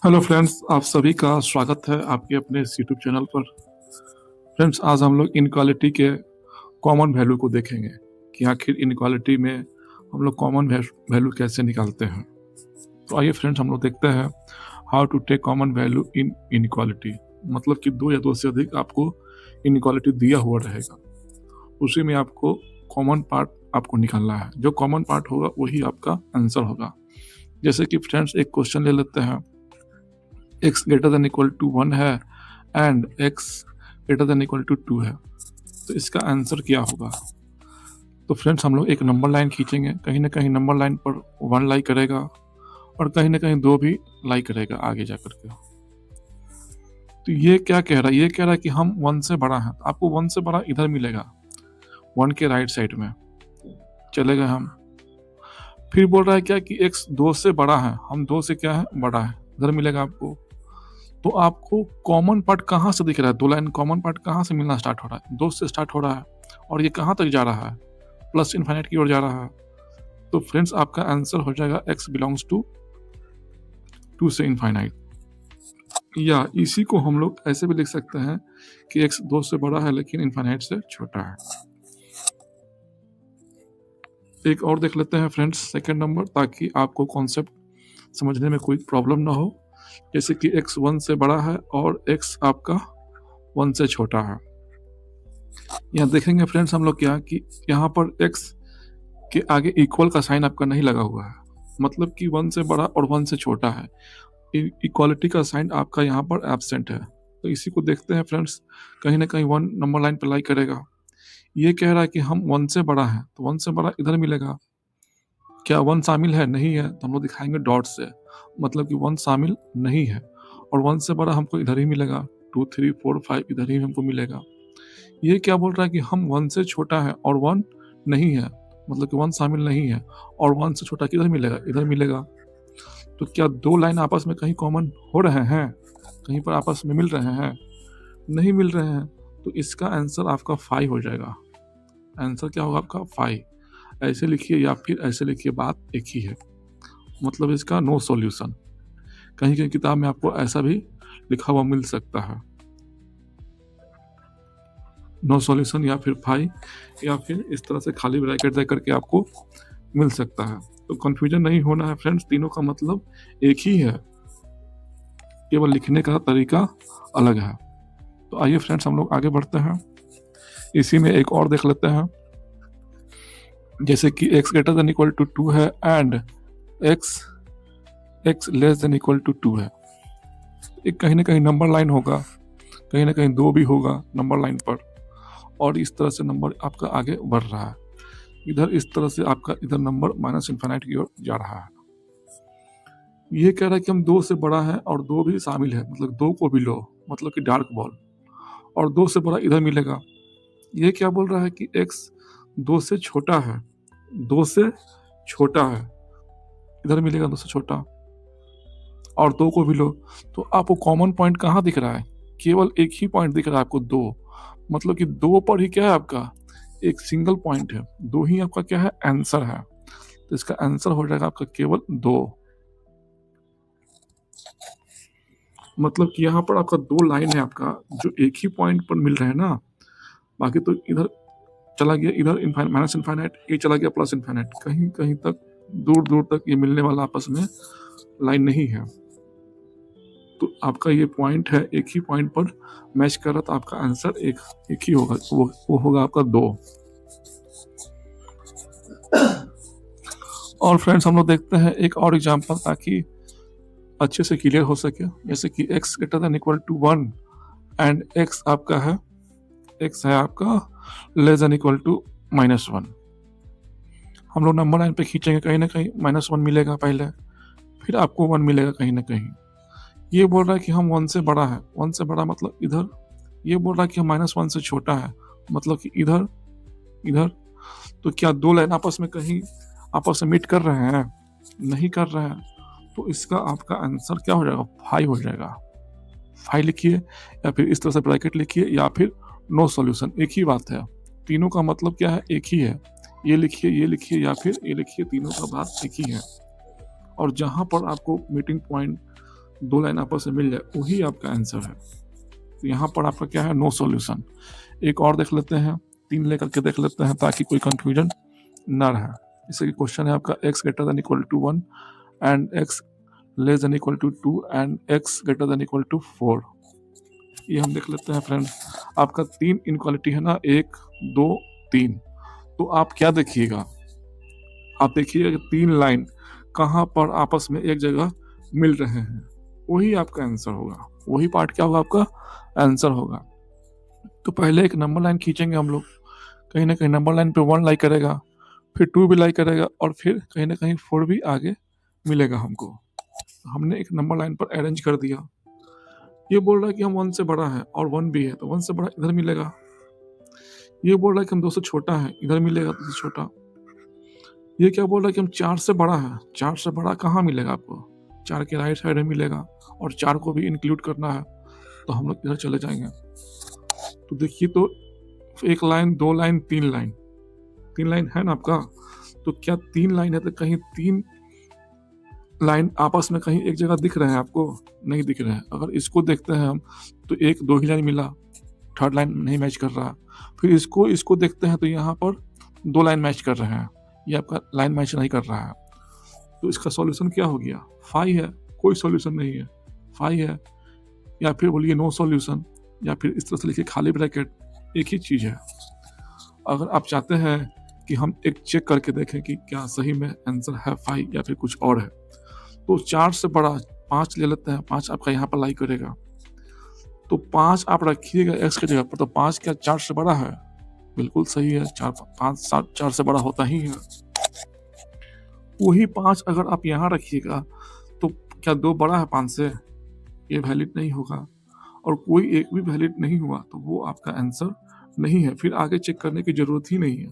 Hello friends, आप सभी का स्वागत है आपके अपने इस यूट्यूब चैनल पर। फ्रेंड्स, आज हम लोग इनक्वालिटी के कॉमन वैल्यू को देखेंगे कि आखिर इनक्वालिटी में हम लोग कॉमन वैल्यू कैसे निकालते हैं। तो आइए फ्रेंड्स, हम लोग देखते हैं how to take common value in inequality. मतलब कि दो या दो से अधिक आपको इनक्वालिटी दिया हुआ रहेगा, उसी में आपको कॉमन पार्ट आपको निकालना है। जो कॉमन पार्ट होगा वही आपका आंसर होगा। जैसे कि फ्रेंड्स, एक क्वेश्चन ले लेते हैं। x greater than equal to 1 है and x greater than equal to 2 है, तो इसका आंसर क्या होगा। तो फ्रेंड्स, हम लोग एक नंबर लाइन खींचेंगे। कहीं ना कहीं नंबर लाइन पर 1 लाई करेगा और कहीं ना कहीं 2 भी लाई करेगा आगे जाकर के। तो ये क्या कह रहा है, ये कह रहा है कि हम 1 से बड़ा हैं। तो आपको 1 से बड़ा इधर मिलेगा, 1 के राइट साइड में चले गए हम। फिर बोल रहा है क्या कि x 2 से बड़ा है, हम 2 से क्या है बड़ा है, इधर मिलेगा आपको। तो आपको कॉमन पार्ट कहाँ से दिख रहा है, दो लाइन कॉमन पार्ट कहाँ से मिलना स्टार्ट हो रहा है, 2 से स्टार्ट हो रहा है और ये कहाँ तक जा रहा है, प्लस इन्फाइनाइट की ओर जा रहा है। तो फ्रेंड्स, आपका आंसर हो जाएगा x बिलोंग्स टू 2 से इन्फाइनाइट। या इसी को हम लोग ऐसे भी लिख सकते हैं कि x 2 से बड़ा है लेकिन इन्फाइनाइट से छोटा है। एक और देख लेते हैं फ्रेंड्स, सेकेंड नंबर, ताकि आपको कॉन्सेप्ट समझने में कोई प्रॉब्लम ना हो। जैसे कि x 1 से बड़ा है और x आपका 1 से छोटा है। यहाँ देखेंगे फ्रेंड्स हम लोग क्या कि यहाँ पर x के आगे इक्वल का साइन आपका नहीं लगा हुआ है, मतलब कि 1 से बड़ा और 1 से छोटा है। इक्वालिटी का साइन आपका यहाँ पर एब्सेंट है। तो इसी को देखते हैं फ्रेंड्स, कहीं ना कहीं 1 नंबर लाइन पर लाई करेगा। ये कह रहा है कि हम 1 से बड़ा है, तो 1 से बड़ा इधर मिलेगा। क्या 1 शामिल है? नहीं है, तो हम लोग दिखाएंगे डॉट से, मतलब कि 1 शामिल नहीं है। और 1 से बड़ा हमको इधर ही मिलेगा, 2 3 4 5 इधर ही हमको मिलेगा। ये क्या बोल रहा है कि हम 1 से छोटा है और 1 नहीं है, मतलब कि 1 शामिल नहीं है। और 1 से छोटा किधर मिलेगा, इधर मिलेगा। तो क्या दो लाइन आपस में कहीं कॉमन हो रहे हैं, कहीं पर आपस में मिल रहे हैं? नहीं मिल रहे हैं। तो इसका आंसर आपका 5 हो जाएगा। आंसर क्या होगा आपका 5। ऐसे लिखिए या फिर ऐसे लिखिए, बात एक ही है। मतलब इसका नो सॉल्यूशन। कहीं कहीं किताब में आपको ऐसा भी लिखा हुआ मिल सकता है, नो सॉल्यूशन या फिर 5, या फिर इस तरह से खाली ब्रैकेट दे करके आपको मिल सकता है। तो कंफ्यूजन नहीं होना है फ्रेंड्स, तीनों का मतलब एक ही है, केवल लिखने का तरीका अलग है। तो आइए फ्रेंड्स, हम लोग आगे बढ़ते हैं। इसी में एक और देख लेते हैं। जैसे कि x greater than equal to 2 है and x less than equal to 2 है। एक कहीं ना कहीं नंबर लाइन होगा, कहीं ना कहीं 2 भी होगा नंबर लाइन पर, और इस तरह से नंबर आपका आगे बढ़ रहा है। इधर इस तरह से आपका इधर नंबर माइनस इन्फिनिटी की ओर जा रहा है। ये कह रहा है कि हम 2 से बड़ा है और 2 भी शामिल है, मतलब 2 को भी लो, मतलब कि डार्क बॉल, और 2 से बड़ा इधर मिलेगा। ये क्या बोल रहा है कि x 2 से छोटा है, 2 से छोटा है, इधर मिलेगा 2 से छोटा, और 2 को भी लो। तो आपको कॉमन पॉइंट कहाँ दिख रहा है, केवल एक ही पॉइंट दिख रहा है आपको, 2। मतलब कि 2 पर ही क्या है आपका एक सिंगल पॉइंट है, 2 ही आपका क्या है आंसर है। तो इसका आंसर हो जाएगा आपका केवल 2। मतलब कि यहाँ पर आपका 2 लाइन है आपका जो एक ही पॉइंट पर मिल रहे हैं ना, बाकी तो इधर चला गया, इधर माइनस इन्फाइनाइट, ये चला गया प्लस इन्फाइनाइट, कहीं कहीं तक दूर दूर तक ये मिलने वाला आपस में लाइन नहीं है। तो आपका ये पॉइंट है, एक ही पॉइंट पर मैच कर रहा, तो आपका आंसर एक ही होगा, वो होगा आपका 2। और फ्रेंड्स, हम लोग देखते हैं एक और एग्जांपल, ताकि अच्छे से क्लियर हो सके। जैसे कि x greater than equal to 1 and x आपका है, x है आपका लेस देन इक्वल टू -1। हम लोग नंबर लाइन पे खींचेंगे, कहीं ना कहीं -1 मिलेगा पहले, फिर आपको 1 मिलेगा कहीं ना कहीं। ये बोल रहा है कि हम 1 से बड़ा है, 1 से बड़ा मतलब इधर। ये बोल रहा है कि हम -1 से छोटा है, मतलब कि इधर इधर। तो क्या 2 लाइन आपस में कहीं आपस में मीट कर रहे हैं? नहीं कर रहे हैं। तो इसका आपका आंसर क्या हो जाएगा, 5 हो जाएगा। 5 लिखिए या फिर इस तरह से ब्रैकेट लिखिए, या फिर नो सॉल्यूशन, एक ही बात है। तीनों का मतलब क्या है, एक ही है। ये लिखिए या फिर ये लिखिए, तीनों का बात एक ही है। और जहां पर आपको मीटिंग पॉइंट दो लाइन आपस में मिल जाए, वही आपका आंसर है। तो यहाँ पर आपका क्या है, नो सॉल्यूशन। एक और देख लेते हैं, 3 लेकर के देख लेते हैं ताकि कोई कंफ्यूजन ना रहे। जैसे कि क्वेश्चन है आपका x greater than equal to 1 and x less than equal to 2 and x greater than equal to 4। ये हम देख लेते हैं फ्रेंड्स। आपका 3 इनक्वालिटी है ना, 1 2 3। तो आप क्या देखिएगा, आप देखिएगा कि 3 लाइन कहाँ पर आपस में एक जगह मिल रहे हैं, वही आपका आंसर होगा, वही पार्ट क्या होगा, आपका आंसर होगा। तो पहले एक नंबर लाइन खींचेंगे हम लोग, कहीं ना कहीं नंबर लाइन पे 1 लाई करेगा, फिर 2 भी लाई करेगा, और फिर कहीं ना कहीं 4 भी आगे मिलेगा हमको। हमने एक नंबर लाइन पर अरेंज कर दिया। ये बोल रहा है कि हम 1 से बड़ा है और 1 भी है, तो 1 से बड़ा इधर मिलेगा। ये बोल रहा है कि हम 2 से छोटा है, इधर मिलेगा 2 से छोटा। ये क्या बोल रहा है कि हम 4 से बड़ा है, 4 से बड़ा कहाँ मिलेगा आपको, 4 के राइट साइड में मिलेगा, और 4 को भी इंक्लूड करना है, तो हम लोग इधर चले जाएंगे। तो देखिए, तो 1 लाइन 2 लाइन 3 लाइन, 3 लाइन है ना आपका। तो क्या 3 लाइन है, तो कहीं 3 लाइन आपस में कहीं एक जगह दिख रहे हैं आपको, नहीं दिख रहे हैं। अगर इसको देखते हैं हम, तो 1 2 ही लाइन मिला, थर्ड लाइन नहीं मैच कर रहा। फिर इसको देखते हैं, तो यहाँ पर 2 लाइन मैच कर रहे हैं, ये आपका लाइन मैच नहीं कर रहा है। तो इसका सॉल्यूशन क्या हो गया, 5 है, कोई सॉल्यूशन नहीं है, 5 है। या फिर बोलिए नो सॉल्यूशन, या फिर इस तरह से लिखिए खाली ब्रैकेट, एक ही चीज़ है। अगर आप चाहते हैं कि हम एक चेक करके देखें कि क्या सही में आंसर है 5 या फिर कुछ और है, तो 4 से बड़ा 5 ले लेते हैं, 5 आपका यहाँ पर लाई करेगा। तो 5 आप रखिएगा x की जगह पर, तो 5 क्या 4 से बड़ा है, बिल्कुल सही है, 4 5 7 4 से बड़ा होता ही है। वही 5 अगर आप यहाँ रखिएगा, तो क्या 2 बड़ा है 5 से, ये वैलिड नहीं होगा, और कोई एक भी वैलिड नहीं हुआ, तो वो आपका आंसर नहीं है, फिर आगे चेक करने की जरूरत ही नहीं है।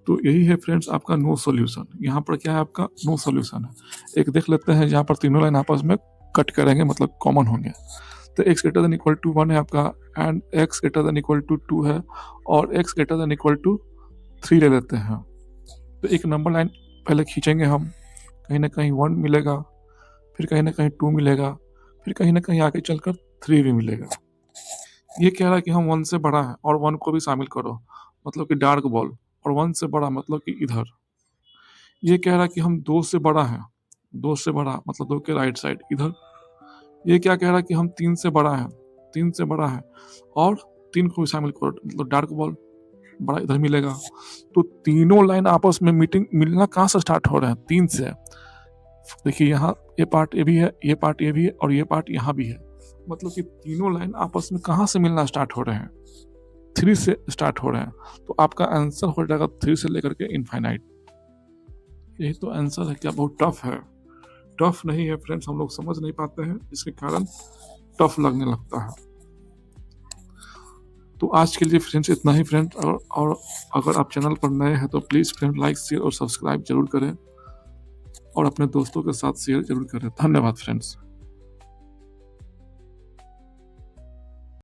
तो यही है फ्रेंड्स आपका नो सॉल्यूशन। यहाँ पर क्या है, आपका नो सॉल्यूशन है। एक देख लेते हैं जहाँ पर तीनों लाइन आपस में कट करेंगे, मतलब कॉमन होंगे। तो x greater than equal to 1 है आपका, and x greater than equal to 2 है, और x greater than equal to 3 ले लेते हैं। तो एक नंबर लाइन पहले खींचेंगे हम, कहीं ना कहीं 1 मिलेगा, फिर कहीं ना कहीं 2 मिलेगा, फिर कहीं ना कहीं आगे चलकर 3 भी मिलेगा। ये कह रहा है कि हम 1 से बड़ा है, और 1 को भी शामिल करो, मतलब कि डार्क बॉल, और 1 से बड़ा मतलब कि इधर। ये कह रहा है कि हम 2 से बड़ा है, 2 से बड़ा मतलब 2 के राइट साइड इधर। ये क्या कह रहा है कि हम 3 से बड़ा है, 3 से बड़ा है, और 3 को भी शामिल करो, मतलब डार्क बॉल बड़ा इधर मिलेगा। तो तीनों लाइन आपस में मिलना कहाँ से स्टार्ट हो रहे हैं, 3 से। देखिए यहाँ ये पार्ट ये भी है, ये पार्ट ये भी है, और ये पार्ट यहाँ भी है, मतलब कि तीनों लाइन आपस में कहाँ से मिलना स्टार्ट हो रहे हैं, 3 से स्टार्ट हो रहे हैं। तो आपका आंसर हो जाएगा 3 से लेकर के इनफाइनाइट। यही तो आंसर है। क्या बहुत टफ है, टफ नहीं है फ्रेंड्स, हम लोग समझ नहीं पाते हैं, इसके कारण टफ लगने लगता है। तो आज के लिए फ्रेंड्स इतना ही फ्रेंड्स, और अगर आप चैनल पर नए हैं तो प्लीज़ फ्रेंड लाइक शेयर और सब्सक्राइब जरूर करें, और अपने दोस्तों के साथ शेयर जरूर करें। धन्यवाद फ्रेंड्स।